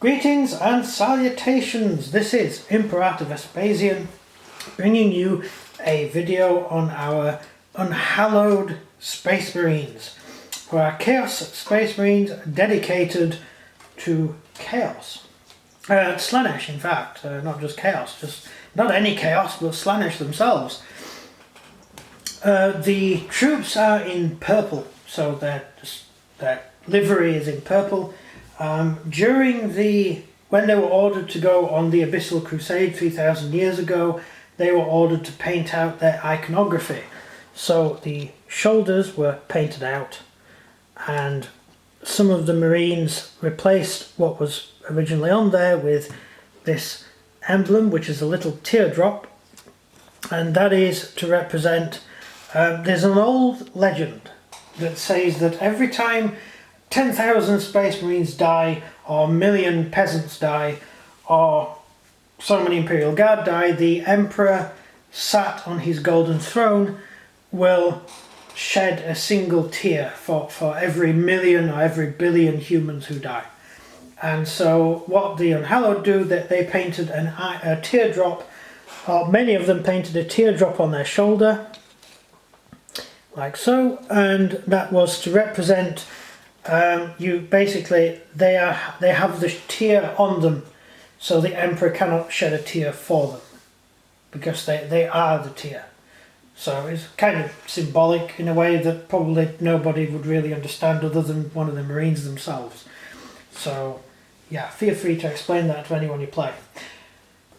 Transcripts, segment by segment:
Greetings and salutations, this is Imperator Vespasian bringing you a video on our Unhallowed Space Marines, who are Chaos Space Marines dedicated to Chaos. Slaanesh in fact, not just Chaos, just not any Chaos but Slaanesh themselves. The troops are in purple, so their livery is in purple. When they were ordered to go on the Abyssal Crusade 3,000 years ago, they were ordered to paint out their iconography. So the shoulders were painted out, and some of the Marines replaced what was originally on there with this emblem, which is a little teardrop, and that is to represent, there's an old legend that says that every time 10,000 Space Marines die, or a million peasants die, or so many Imperial Guard die, the Emperor sat on his golden throne will shed a single tear for every million or every billion humans who die. And so what the Unhallowed do, that they painted a teardrop, or many of them painted a teardrop on their shoulder, like so, and that was to represent they have the tear on them, so the Emperor cannot shed a tear for them, because they are the tear. So it's kind of symbolic in a way that probably nobody would really understand other than one of the Marines themselves. So yeah, feel free to explain that to anyone you play.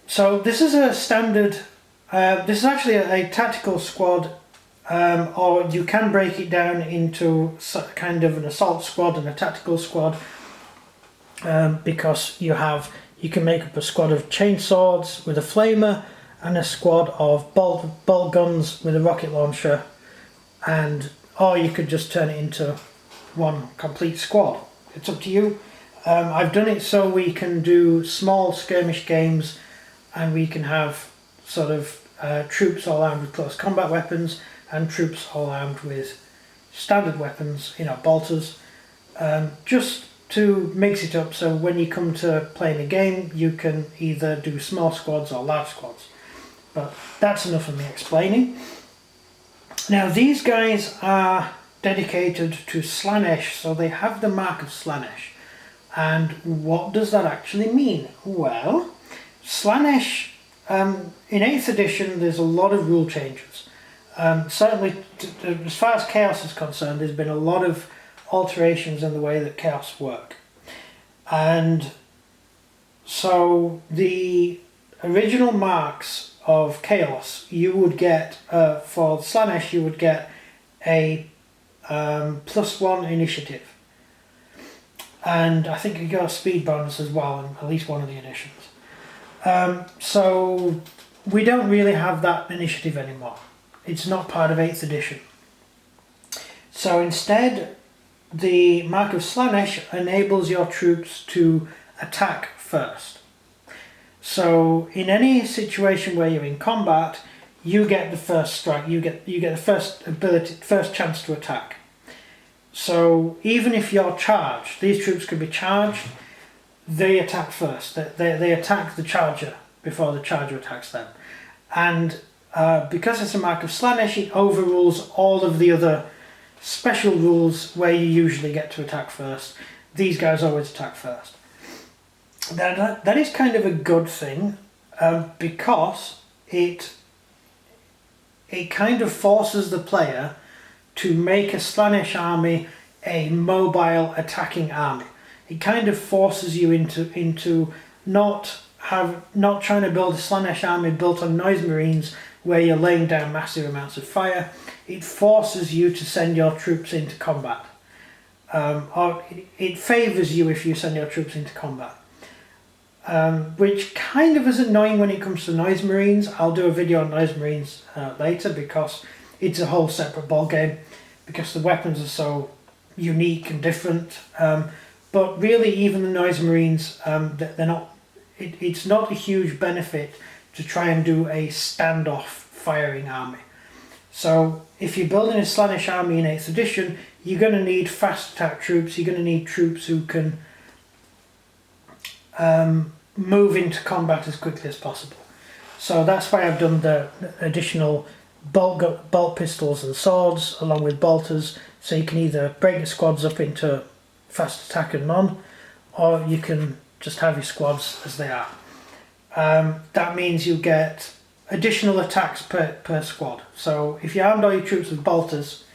So this is a standard, this is actually a tactical squad. Or you can break it down into kind of an assault squad and a tactical squad, because you can make up a squad of chainswords with a flamer and a squad of bolt guns with a rocket launcher, or you could just turn it into one complete squad. It's up to you. I've done it so we can do small skirmish games, and we can have sort of troops all armed with close combat weapons and troops all armed with standard weapons, bolters, just to mix it up so when you come to playing a game you can either do small squads or large squads. But that's enough of me explaining. Now these guys are dedicated to Slaanesh, so they have the mark of Slaanesh. And what does that actually mean? Well, Slaanesh, in 8th edition there's a lot of rule changes. Certainly, as far as Chaos is concerned, there's been a lot of alterations in the way that Chaos work. And so the original marks of Chaos, you would get, for Slaanesh, you would get a +1 initiative. And I think you got a speed bonus as well in at least one of the editions. So we don't really have that initiative anymore. It's not part of 8th edition. So instead, the Mark of Slaanesh enables your troops to attack first. So in any situation where you're in combat, you get the first strike, you get the first chance to attack. So even if you're charged, these troops can be charged, they attack first. They attack the charger before the charger attacks them. And because it's a Mark of Slaanesh, it overrules all of the other special rules where you usually get to attack first. These guys always attack first. That is kind of a good thing, because it kind of forces the player to make a Slaanesh army a mobile attacking army. It kind of forces you into not trying to build a Slaanesh army built on Noise Marines where you're laying down massive amounts of fire. It forces you to send your troops into combat. Or it favours you if you send your troops into combat. Which kind of is annoying when it comes to Noise Marines. I'll do a video on Noise Marines later, because it's a whole separate ball game, because the weapons are so unique and different. But really, even the Noise Marines, they're not. It's not a huge benefit to try and do a standoff firing army. So if you're building a Slaanesh army in 8th edition, you're going to need fast attack troops, you're going to need troops who can move into combat as quickly as possible. So that's why I've done the additional bolt pistols and swords along with bolters, so you can either break the squads up into fast attack and none, or you can just have your squads as they are. That means you get additional attacks per squad. So if you armed all your troops with bolters,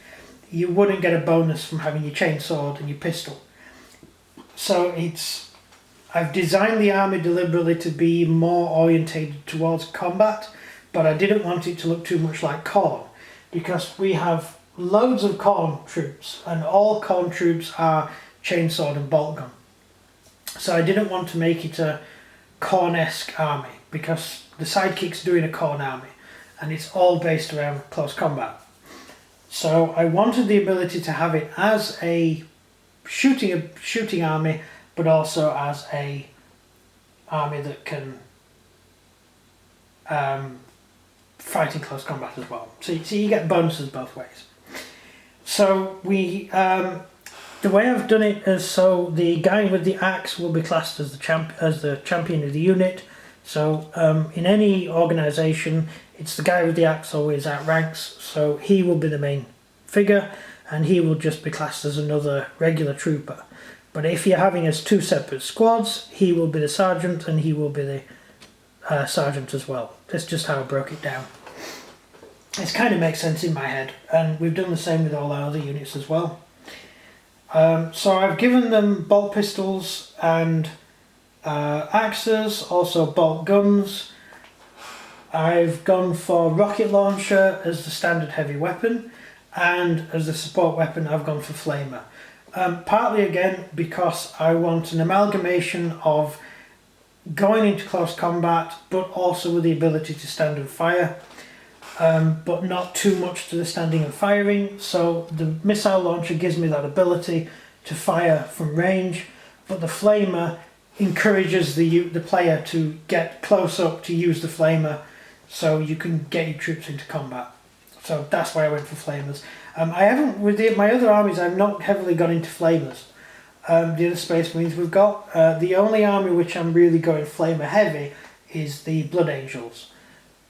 you wouldn't get a bonus from having your chainsword and your pistol. So I've designed the army deliberately to be more orientated towards combat, but I didn't want it to look too much like Khorne, because we have loads of Khorne troops, and all Khorne troops are chainsword and bolt gun. So I didn't want to make it a Khorne-esque army, because the sidekick's doing a Khorne army, and it's all based around close combat. So I wanted the ability to have it as a shooting army, but also as a army that can fight in close combat as well. So you get bonuses both ways. So the way I've done it is, so the guy with the axe will be classed as the champion of the unit. So in any organisation, it's the guy with the axe always outranks, so he will be the main figure, and he will just be classed as another regular trooper. But if you're having as two separate squads, he will be the sergeant and he will be the sergeant as well. That's just how I broke it down. It kind of makes sense in my head, and we've done the same with all our other units as well. So I've given them bolt pistols and axes, also bolt guns. I've gone for rocket launcher as the standard heavy weapon, and as the support weapon I've gone for flamer. Partly again because I want an amalgamation of going into close combat, but also with the ability to stand and fire, but not too much to the standing and firing. So the missile launcher gives me that ability to fire from range, but the flamer encourages the player to get close up to use the flamer, so you can get your troops into combat. So that's why I went for flamers. I haven't, with my other armies, I've not heavily gone into flamers. The other Space Marines we've got, the only army which I'm really going flamer heavy is the Blood Angels,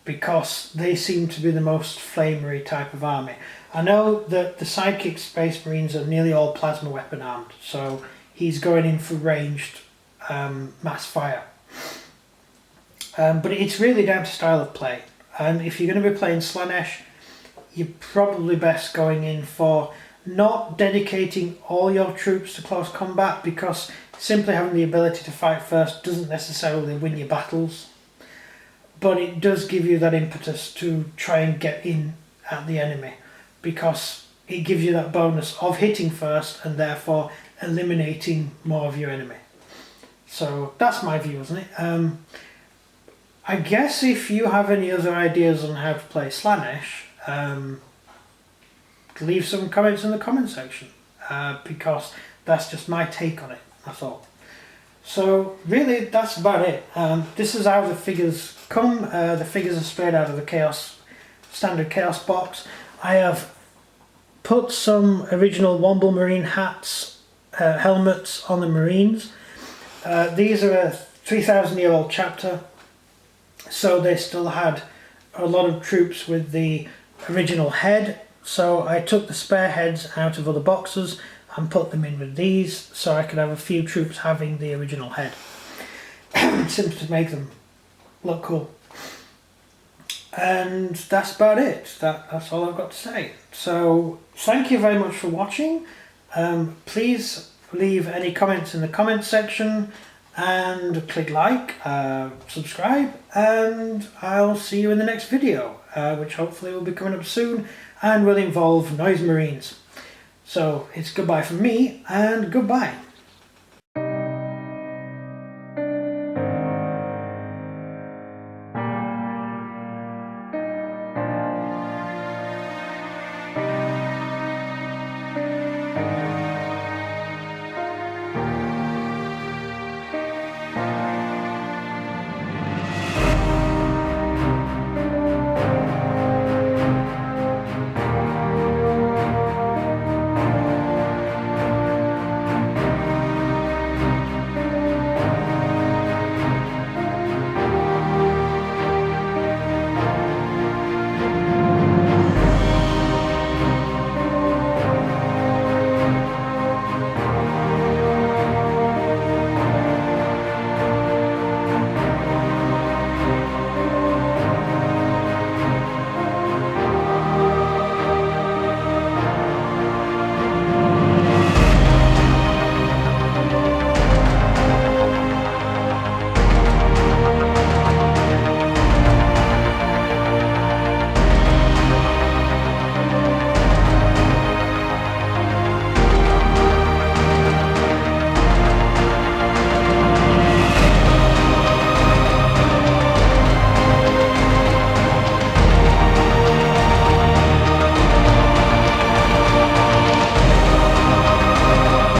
because they seem to be the most flamery type of army. I know that the sidekick Space Marines are nearly all plasma weapon armed, so he's going in for ranged mass fire. But it's really down to style of play, and if you're going to be playing Slaanesh, you're probably best going in for not dedicating all your troops to close combat, because simply having the ability to fight first doesn't necessarily win your battles, but it does give you that impetus to try and get in at the enemy, because it gives you that bonus of hitting first and therefore eliminating more of your enemy. So that's my view, isn't it? I guess if you have any other ideas on how to play Slaanesh, leave some comments in the comment section, because that's just my take on it, that's all. So really that's about it. This is how the figures come. The figures are straight out of the standard Chaos box. I have put some original Womble Marine hats, helmets on the Marines. These are a 3,000-year-old chapter, so they still had a lot of troops with the original head, so I took the spare heads out of other boxes and put them in with these, so I could have a few troops having the original head. Simply to make them look cool. And that's about it. That's all I've got to say. So thank you very much for watching. Please leave any comments in the comments section, and click like, subscribe, and I'll see you in the next video, which hopefully will be coming up soon and will involve Noise Marines. So it's goodbye from me, and goodbye.